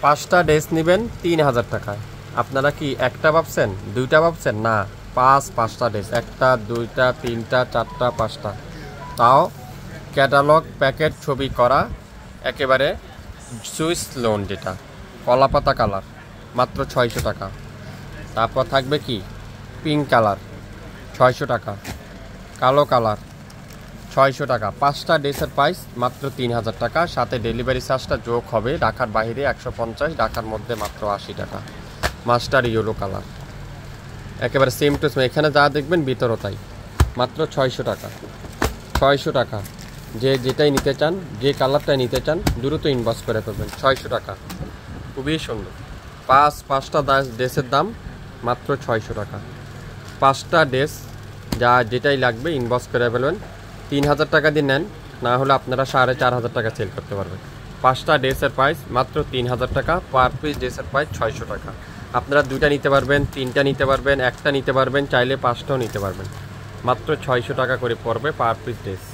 5টা ড্রেস নেবেন 3000 টাকায়। আপনারা কি একটা ভাবছেন, দুইটা ভাবছেন? না, 5টা ড্রেস, একটা, দুইটা, তিনটা, চারটা, 5টা, তাও ক্যাটালগ প্যাকেট ছবি করা, একেবারে সুইস লোন, যেটা কলাপাতা কালার, মাত্র 600 টাকা। তারপর থাকবে কি পিঙ্ক কালার 600 টাকা, কালো কালার 600 টাকা। 5টা ড্রেসের প্রাইস মাত্র 3000 টাকা, সাথে ডেলিভারি চার্জটা যোগ হবে। ঢাকার বাইরে 150, ঢাকার মধ্যে মাত্র 80 টাকা। মাস্টার ইয়েলো কালার একেবারে সেম টু সেম, এখানে যা দেখবেন ভিতরও তাই, মাত্র 600 টাকা। 600 টাকা, যে যেটাই নিতে চান, যে কালারটাই নিতে চান দ্রুত ইনবক্স করে ফেলবেন। 600 টাকা, খুবই সুন্দর। 5টা ড্রেসের দাম মাত্র 600 টাকা। 5টা ড্রেস যা যেটাই লাগবে ইনবক্স করে ফেলবেন। 3000 টাকা দিয়ে নেন, না হলে আপনারা 4500 টাকা সেল করতে পারবেন। 5টা ড্রেসের প্রাইস মাত্র 3000 টাকা, পার পিস ড্রেসের প্রাইস 600 টাকা। আপনারা 2টা নিতে পারবেন, 3টা নিতে পারবেন, একটা নিতে পারবেন, চাইলে 5টাও নিতে পারবেন। মাত্র 600 টাকা করে পড়বে পার পিস ড্রেস।